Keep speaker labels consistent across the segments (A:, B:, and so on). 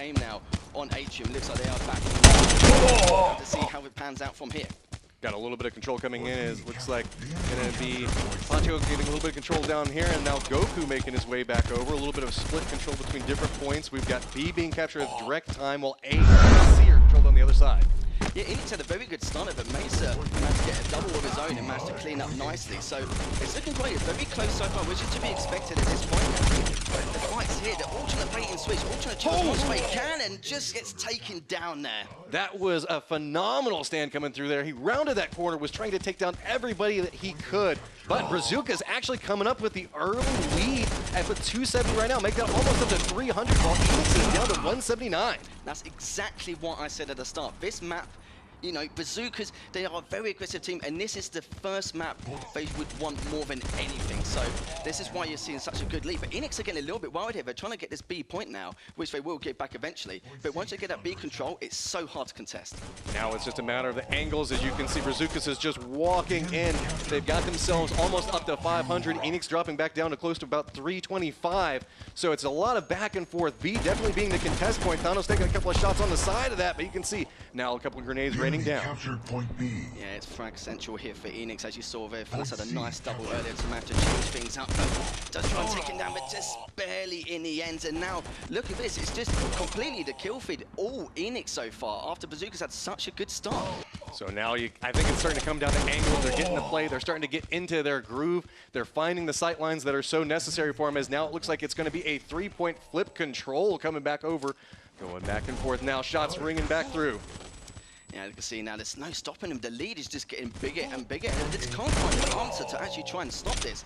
A: game now on Atrium. Looks like they are back to see how it pans out from here.
B: Got a little bit of control coming in. It looks like going to be Pancho getting a little bit of control down here, and now Goku making his way back over. A little bit of split control between different points. We've got B being captured at direct time, while A and C are controlled on the other side.
A: Yeah, Eanix had a very good start, but Mesa managed to get a double of his own and managed to clean up nicely. So it's looking great. It's very close so far, which is to be expected at this point. But the fight's here. The alternate bait and switch, alternate choose once way can, and just gets taken down there.
B: That was a phenomenal stand coming through there. He rounded that corner, was trying to take down everybody that he could. But Brazukas actually coming up with the early lead at 270 right now, make that almost up to 300, while Eanix is down to 179.
A: That's exactly what I said at the start. This map, you know, Brazukas, they are a very aggressive team, and this is the first map they would want more than anything. So this is why you're seeing such a good lead. But Eanix are getting a little bit worried here. They're trying to get this B point now, which they will get back eventually. But once they get that B control, it's so hard to contest.
B: Now it's just a matter of the angles. As you can see, Brazukas is just walking in. They've got themselves almost up to 500. Eanix dropping back down to close to about 325. So it's a lot of back and forth. B definitely being the contest point. Thanos taking a couple of shots on the side of that, but you can see now a couple of grenades raining down.
C: Captured point B.
A: Yeah, it's frag central here for Eanix, as you saw there. Phyllis had a nice double earlier to have to change things up, but does try and take him down, but just barely in the end. And now, look at this, it's just completely the kill feed, all Eanix so far, after Brazukas had such a good start.
B: So now I think it's starting to come down to angles. They're getting the play. They're starting to get into their groove. They're finding the sight lines that are so necessary for them, as now it looks like it's going to be a 3-point flip control coming back over. Going back and forth now, shots ringing back through.
A: Yeah, you can see now there's no stopping him. The lead is just getting bigger and bigger, and they can't find an answer to actually try and stop this.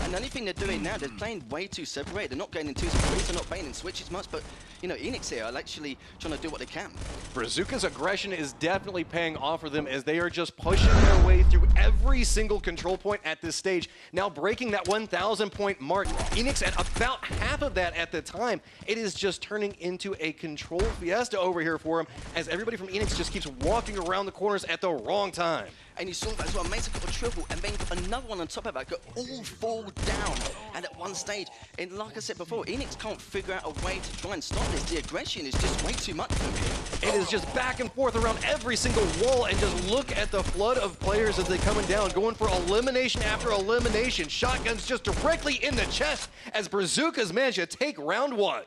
A: And the only thing they're doing now, they're playing way too separated. They're not going in twos and threes, they're not playing in switches much, but, you know, Eanix here are actually trying to do what they can.
B: Brazuka's aggression is definitely paying off for them, as they are just pushing their way through every single control point at this stage. Now breaking that 1,000 point mark. Eanix at about half of that at the time. It is just turning into a control fiesta over here for him, as everybody from Eanix just keeps walking around the corners at the wrong time.
A: And you saw that as well. Mesa got a triple, and then another one on top of that, got all fall down. And at one stage, and like I said before, Eanix can't figure out a way to try and stop this. The aggression is just way too much for him.
B: It is just back and forth around every single wall, and just look at the flood of players as they coming down, going for elimination after elimination. Shotguns just directly in the chest as Brazukas managed to take round one.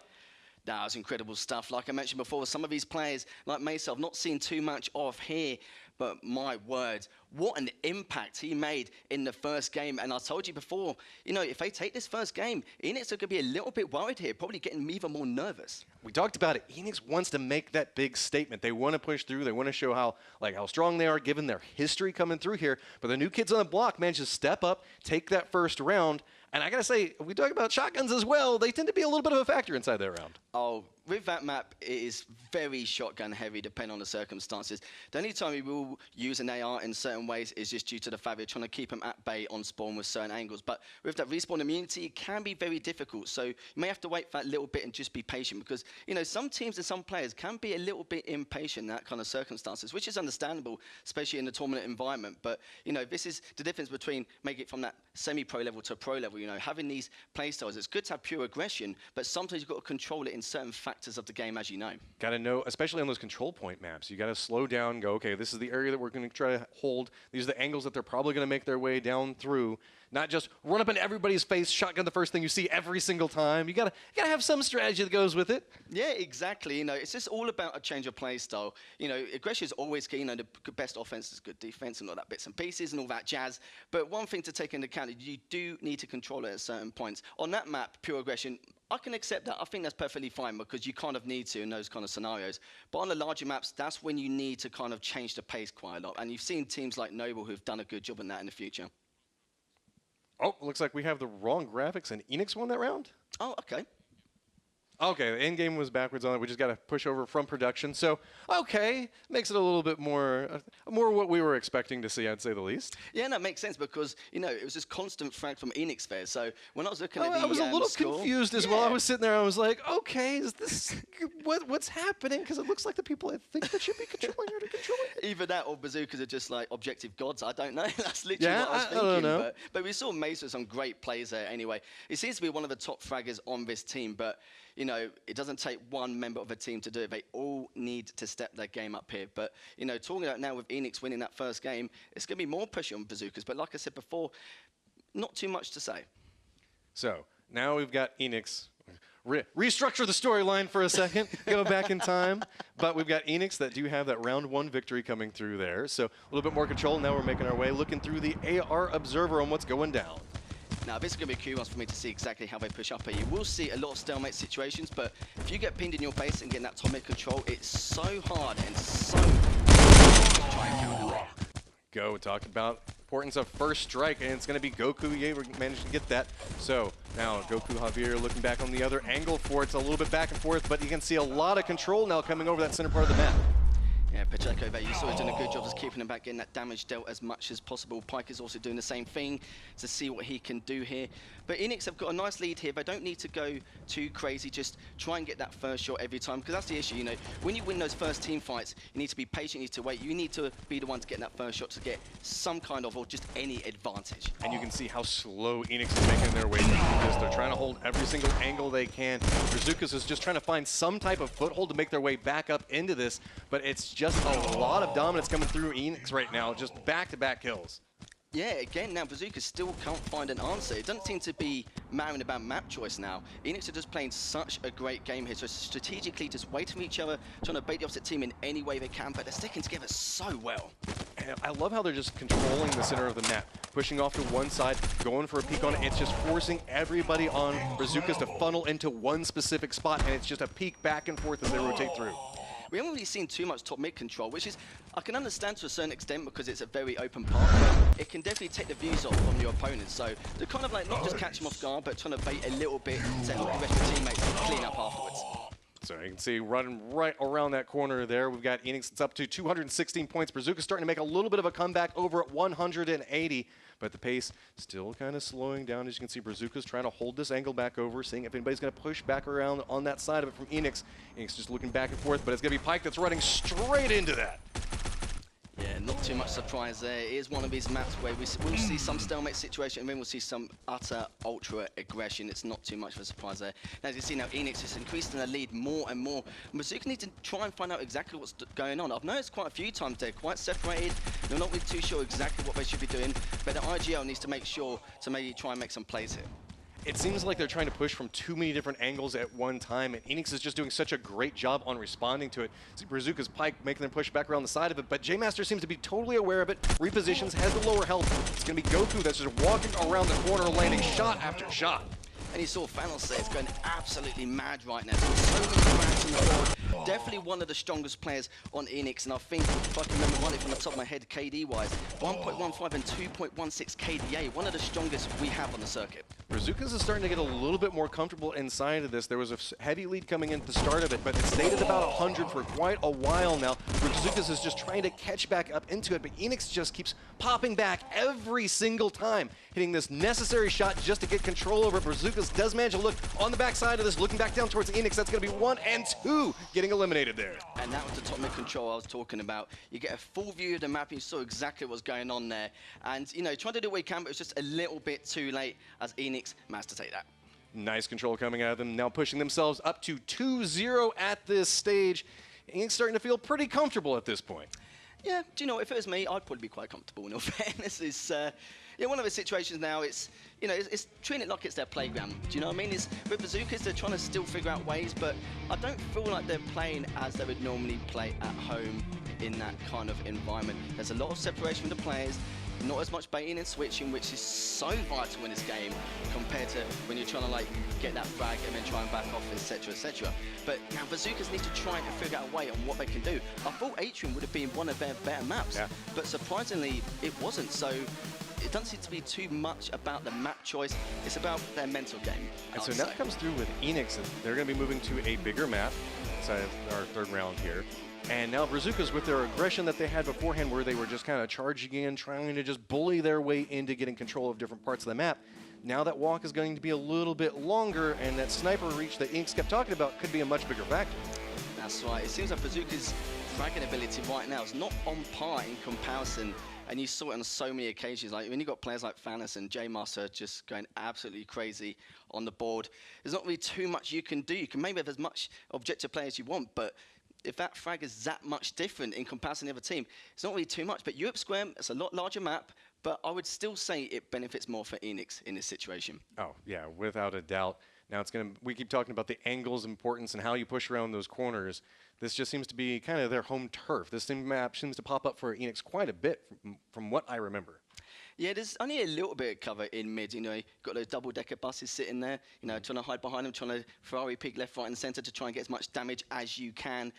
A: That was incredible stuff. Like I mentioned before, some of these players, like Mesa, I've not seen too much of here, but my word, what an impact he made in the first game. And I told you before, you know, if they take this first game, Eanix are going to be a little bit worried here, probably getting even more nervous.
B: We talked about it. Eanix wants to make that big statement. They want to push through. They want to show how strong they are, given their history coming through here. But the new kids on the block managed to step up, take that first round. And I got to say, we talk about shotguns as well. They tend to be a little bit of a factor inside that round.
A: Oh, with that map, it is very shotgun heavy, depending on the circumstances. The only time we will use an AR in certain ways is just due to the fact we're trying to keep them at bay on spawn with certain angles. But with that respawn immunity, it can be very difficult. So you may have to wait for that little bit and just be patient, because, you know, some teams and some players can be a little bit impatient in that kind of circumstances, which is understandable, especially in the tournament environment. But, you know, this is the difference between making it from that semi-pro level to pro level. You know, having these play styles, it's good to have pure aggression, but sometimes you've got to control it in certain factors of the game, as you know.
B: Got to know, especially on those control point maps, you got to slow down, go, okay, this is the area that we're going to try to hold. These are the angles that they're probably going to make their way down through. Not just run up in everybody's face, shotgun the first thing you see every single time. You gotta have some strategy that goes with it.
A: Yeah, exactly. You know, it's just all about a change of play style. You know, aggression is always key. You know, the best offense is good defense and all that bits and pieces and all that jazz. But one thing to take into account is you do need to control it at certain points. On that map, pure aggression, I can accept that. I think that's perfectly fine, because you kind of need to in those kind of scenarios. But on the larger maps, that's when you need to kind of change the pace quite a lot. And you've seen teams like Noble who've done a good job in that in the future.
B: Oh, looks like we have the wrong graphics, and Eanix won that round?
A: Oh, okay.
B: Okay, the end game was backwards on it. We just got to push over from production. So, okay, makes it a little bit more what we were expecting to see, I'd say the least.
A: Yeah, that makes sense, because, you know, it was this constant frag from Eanix there. So when I was looking at the
B: I was a little
A: score,
B: confused as well. I was sitting there, I was like, okay, is this what's happening? Because it looks like the people I think that should be controlling are to control it.
A: Either that or Brazukas are just like objective gods. I don't know. That's literally what I was thinking.
B: I don't know.
A: But we saw Mesa with some great plays there anyway. He seems to be one of the top fraggers on this team, but you know, it doesn't take one member of a team to do it. They all need to step their game up here. But, you know, talking about now with Eanix winning that first game, it's going to be more pressure on Brazukas. But like I said before, not too much to say.
B: So now we've got Eanix. Restructure the storyline for a second, go back in time. But we've got Eanix that do have that round 1 victory coming through there. So a little bit more control. Now we're making our way, looking through the AR observer on what's going down.
A: Now, this is going to be a curious for me to see exactly how they push up here. You will see a lot of stalemate situations, but if you get pinned in your base and getting that top mid control, it's so hard and so difficult to try and counter that.
B: Go talk about importance of first strike, and it's going to be Goku. Yeah, we managed to get that. So now Goku Javier looking back on the other angle for it. It's a little bit back and forth, but you can see a lot of control now coming over that center part of the map.
A: Yeah, Pacheco there, you saw he's doing a good job of keeping him back, getting that damage dealt as much as possible. Pyke is also doing the same thing to see what he can do here. But Eanix have got a nice lead here. They don't need to go too crazy, just try and get that first shot every time, because that's the issue, you know. When you win those first team fights, you need to be patient, you need to wait. You need to be the one to get that first shot to get some kind of, or just any advantage.
B: And you can see how slow Eanix is making their way through this. They're trying to hold every single angle they can. Brazukas is just trying to find some type of foothold to make their way back up into this, but it's just a lot of dominance coming through Eanix right now, just back-to-back kills.
A: Yeah, again, now Brazukas still can't find an answer. It doesn't seem to be mattering about map choice now. Eanix are just playing such a great game here, so strategically just waiting for each other, trying to bait the opposite team in any way they can, but they're sticking together so well.
B: And I love how they're just controlling the center of the map, pushing off to one side, going for a peek on it. It's just forcing everybody on Brazukas to funnel into one specific spot, and it's just a peek back and forth as they rotate through.
A: We haven't really seen too much top mid control, which is, I can understand to a certain extent because it's a very open part, but it can definitely take the views off from your opponents. So they're kind of like not just catch them off guard, but trying to bait a little bit to help the rest of the teammates clean up afterwards.
B: So you can see running right around that corner there, we've got Eanix. It's up to 216 points. Brazukas starting to make a little bit of a comeback over at 180, but the pace still kind of slowing down. As you can see, Brazukas trying to hold this angle back over, seeing if anybody's going to push back around on that side of it from Eanix. Eanix just looking back and forth, but it's going to be Pyke that's running straight into that.
A: Yeah, not too much surprise there. It is one of these maps where we'll see some stalemate situation and then we'll see some utter ultra aggression. It's not too much of a surprise there. Now, as you see now, Eanix is increasing their lead more and more. Brazukas need to try and find out exactly what's going on. I've noticed quite a few times they're quite separated. They're not really too sure exactly what they should be doing, but the IGL needs to make sure to maybe try and make some plays here.
B: It seems like they're trying to push from too many different angles at one time, and Eanix is just doing such a great job on responding to it. See Brazukas, Pyke making them push back around the side of it, but J-Master seems to be totally aware of it, repositions, has the lower health. It's going to be Goku that's just walking around the corner, landing shot after shot.
A: And you saw Thanos there, it's going absolutely mad right now. So many frags on the board. Definitely one of the strongest players on Eanix, and I think, if I can remember running from the top of my head, KD-wise, 1.15 and 2.16 KDA, one of the strongest we have on the circuit.
B: Brazukas is starting to get a little bit more comfortable inside of this. There was a heavy lead coming in at the start of it, but it stayed at about 100 for quite a while now. Brazukas is just trying to catch back up into it, but Eanix just keeps popping back every single time, hitting this necessary shot just to get control over it. Brazukas does manage to look on the backside of this, looking back down towards Eanix. That's going to be 1 and 2 getting eliminated there.
A: And that was the top mid control I was talking about. You get a full view of the map, and you saw exactly what's going on there. And, you know, trying to do what he can, but it was just a little bit too late as Eanix managed to take that.
B: Nice control coming out of them, now pushing themselves up to 2-0 at this stage. Eanix starting to feel pretty comfortable at this point.
A: Yeah, do you know, if it was me, I'd probably be quite comfortable in all fairness. It's, yeah, one of the situations now, it's, you know, it's treating it like it's their playground. Do you know what I mean? It's, with Brazukas, they're trying to still figure out ways, but I don't feel like they're playing as they would normally play at home in that kind of environment. There's a lot of separation with the players, not as much baiting and switching, which is so vital in this game compared to when you're trying to like get that frag and then try and back off, etc, etc. But now Brazukas need to try and figure out a way on what they can do. I thought Atrium would have been one of their better maps, yeah, but surprisingly it wasn't. So it doesn't seem to be too much about the map choice. It's about their mental game.
B: And so now it comes through with Eanix, and they're going to be moving to a bigger map inside our third round here. And now Brazukas, with their aggression that they had beforehand, where they were just kind of charging in, trying to just bully their way into getting control of different parts of the map. Now that walk is going to be a little bit longer, and that sniper reach that Eanix kept talking about could be a much bigger factor.
A: That's right. It seems like Brazukas' fragging ability right now is not on par in comparison And you saw it on so many occasions. Like when you've got players like Thanos and J Master just going absolutely crazy on the board, there's not really too much you can do. You can maybe have as much objective play as you want, but if that frag is that much different in comparison to the other team, it's not really too much. But Europe Square, it's a lot larger map, but I would still say it benefits more for Eanix in this situation.
B: Oh, yeah, without a doubt. Now we keep talking about the angles importance and how you push around those corners. This just seems to be kind of their home turf. This map seems to pop up for Eanix quite a bit from what I remember.
A: Yeah, there's only a little bit of cover in mid. You know, you've got those double-decker buses sitting there, you know, trying to hide behind them, trying to Ferrari peek left, right, and center to try and get as much damage as you can.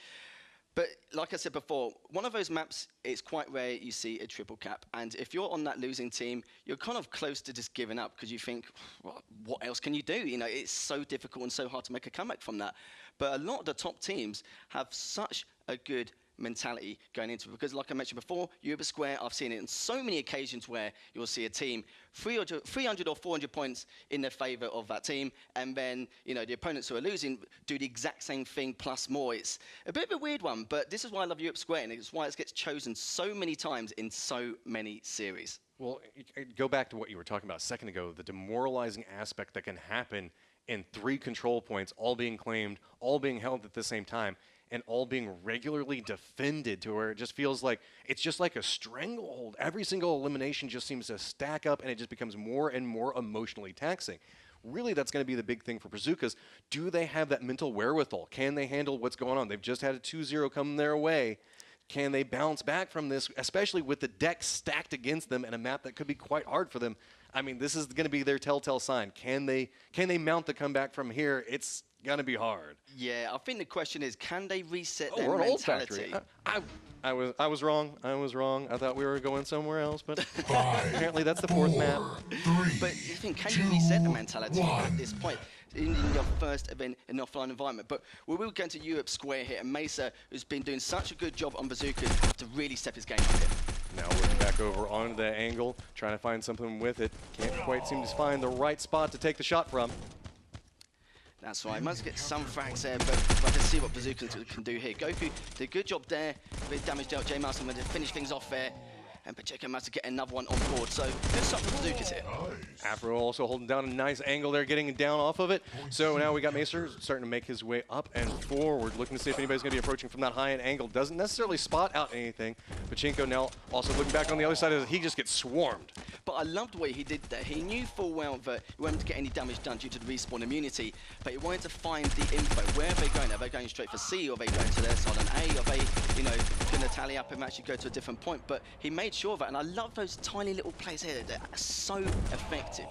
A: But like I said before, one of those maps, it's quite rare you see a triple cap. And if you're on that losing team, you're kind of close to just giving up because you think, well, what else can you do? You know, it's so difficult and so hard to make a comeback from that. But a lot of the top teams have such a good mentality going into it because, like I mentioned before, Europe Square, I've seen it on so many occasions where you'll see a team 300 or 400 points in the favor of that team, and then, you know, the opponents who are losing do the exact same thing plus more. It's a bit of a weird one, but this is why I love Europe Square, and it's why it gets chosen so many times in so many series.
B: Well, go back to what you were talking about a second ago, the demoralizing aspect that can happen in 3 control points, all being claimed, all being held at the same time, and all being regularly defended to where it just feels like it's just like a stranglehold. Every single elimination just seems to stack up, and it just becomes more and more emotionally taxing. Really, that's going to be the big thing for Brazukas. Do they have that mental wherewithal? Can they handle what's going on? They've just had a 2-0 come their way. Can they bounce back from this, especially with the deck stacked against them and a map that could be quite hard for them? I mean, this is going to be their telltale sign. Can they mount the comeback from here? It's going to be hard.
A: Yeah, I think the question is, can they reset their mentality?
B: I was wrong. I was wrong. I thought we were going somewhere else, but apparently that's the 4th map.
A: But you think, can you reset the mentality at this point in your first event in an offline environment? But we will get into Europe Square here, and Mesa, who's been doing such a good job on Brazukas, have to really step his game up here.
B: Now working back over onto the angle, trying to find something with it. Can't quite seem to find the right spot to take the shot from.
A: That's right, must get some frags there, but let's see what Brazukas can do here. Goku did a good job there, a bit of damage dealt. J Master to finish things off there, and Pacheco managed to get another one on board. So good start for Brazukas here.
B: Afro also holding down a nice angle there, getting down off of it. So now we got Macer starting to make his way up and forward, looking to see if anybody's going to be approaching from that high-end angle. Doesn't necessarily spot out anything. Pachinko now also looking back on the other side as he just gets swarmed.
A: But I loved the way he did that. He knew full well that he wasn't to get any damage done due to the respawn immunity, but he wanted to find the info. Where are they going? Are they going straight for C, or are they going to their side on A? Are they, you know, going to tally up and actually go to a different point? But he made sure of that, and I love those tiny little plays here. They're so effective.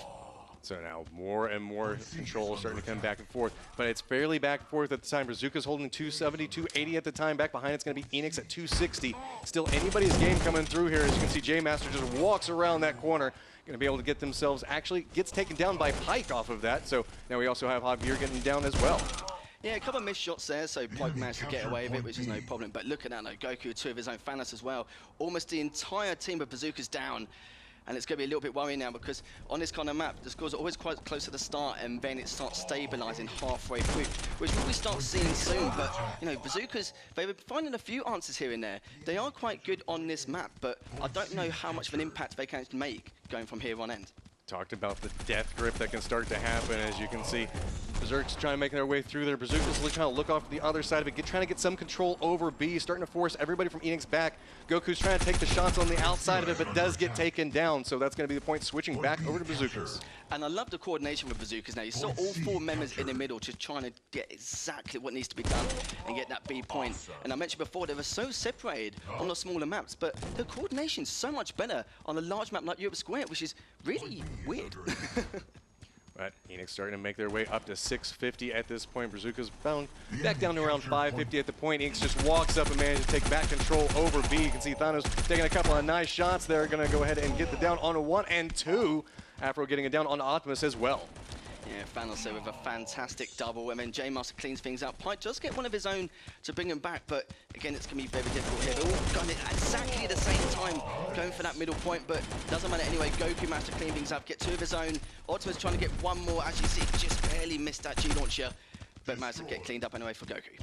B: So now more and more control starting to come back and forth, but it's fairly back and forth at the time. Brazukas holding 270, 280 at the time. Back behind it's going to be Eanix at 260. Still anybody's game coming through here. As you can see, J Master just walks around that corner. Going to be able to get themselves, actually gets taken down by Pike off of that. So now we also have Javier getting down as well.
A: Yeah, a couple of missed shots there, so Pike managed to get away with it, which is no problem. But look at that, though. Goku, 2 of his own Thanos as well. Almost the entire team of Brazukas down. And it's going to be a little bit worrying now because on this kind of map, the scores are always quite close to the start, and then it starts stabilizing halfway through, which we'll start seeing soon. But, you know, Brazukas, they've been finding a few answers here and there. They are quite good on this map, but I don't know how much of an impact they can make going from here on end.
B: Talked about the death grip that can start to happen. As you can see, Berserk's trying to make their way through there. Brazukas trying to look off the other side of it, trying to get some control over B, starting to force everybody from Eanix back. Goku's trying to take the shots on the outside of it, but does get taken down. So that's going to be the point, switching back over to Brazukas.
A: And I love the coordination with Brazukas now. You saw all 4 members in the middle just trying to get exactly what needs to be done and get that B point. And I mentioned before, they were so separated on the smaller maps, but the coordination's so much better on a large map like Europe Square, which is really weird.
B: But Eanix starting to make their way up to 650 at this point. Brazukas bound back down to around 550 at the point. Eanix just walks up and manages to take back control over B. You can see Thanos taking a couple of nice shots there. Going to go ahead and get the down on a 1 and 2. Afro getting it down on Optimus as well.
A: Yeah, Thanos there with a fantastic double, and then J Master cleans things up. Pike does get one of his own to bring him back, but again, it's going to be very difficult here. They're all going at exactly the same time, going for that middle point, but doesn't matter anyway. Goku managed to clean things up, get 2 of his own. Optimus trying to get 1 more. As you see, just barely missed that G-launcher, but managed to get cleaned up anyway for Goku.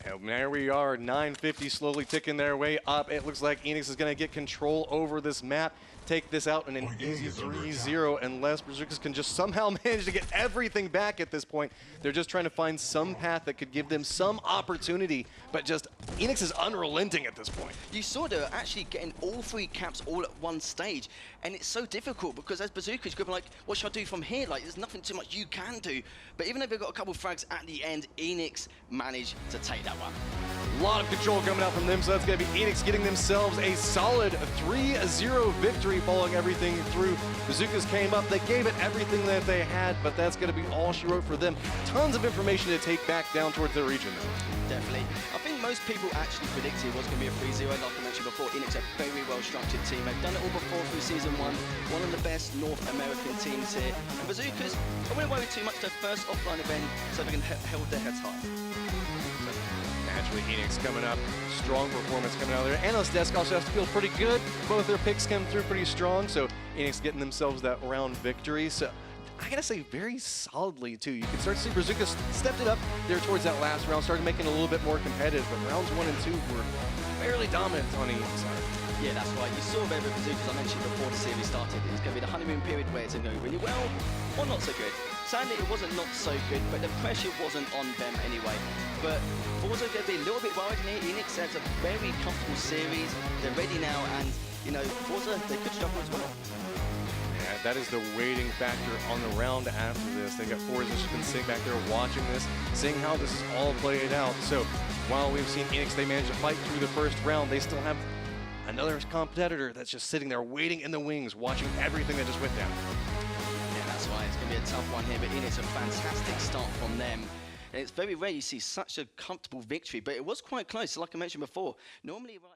B: And there we are, 950 slowly ticking their way up. It looks like Eanix is going to get control over this map, take this out in an easy 3-0 unless Brazukas can just somehow manage to get everything back at this point. They're just trying to find some path that could give them some opportunity, but just Eanix is unrelenting at this point.
A: You saw they're actually getting all 3 caps all at one stage, and it's so difficult because as Brazukas, you're like, what should I do from here? Like, there's nothing too much you can do. But even though they've got a couple of frags at the end, Eanix managed to take that one.
B: A lot of control coming out from them, so that's going to be Eanix getting themselves a solid 3-0 victory following everything through. Brazukas came up, they gave it everything that they had, but that's going to be all she wrote for them. Tons of information to take back down towards their region, though.
A: Definitely. I think most people actually predicted it was going to be a 3-0. Like I mentioned before, Eanix a very well-structured team. They've done it all before through Season 1. One of the best North American teams here. And Brazukas, I wouldn't worry too much. Their first offline event, so they can hold their heads high.
B: Naturally, Eanix coming up. Strong performance coming out of there. Analyst desk also has to feel pretty good. Both their picks come through pretty strong, so Eanix getting themselves that round victory. So I gotta say, very solidly, too. You can start to see Brazukas stepped it up there towards that last round, started making it a little bit more competitive, but rounds 1 and 2 were fairly dominant on Eanix side.
A: Yeah, that's right. You saw there with Brazukas, I mentioned before the series started, it's going to be the honeymoon period where it's going to go really well or not so good. Sadly, it wasn't not so good, but the pressure wasn't on them anyway. But Forza going to be a little bit worried here. Eanix has a very comfortable series. They're ready now, and, you know, Forza, they could struggle as well.
B: Yeah, that is the waiting factor on the round after this. They got Forza just been sitting back there watching this, seeing how this is all played out. So while we've seen Eanix, they managed to fight through the first round, they still have another competitor that's just sitting there waiting in the wings, watching everything that just went down.
A: Yeah, that's right. It's going to be a tough one here, but Eanix a fantastic start from them. And it's very rare you see such a comfortable victory, but it was quite close. Like I mentioned before, normally right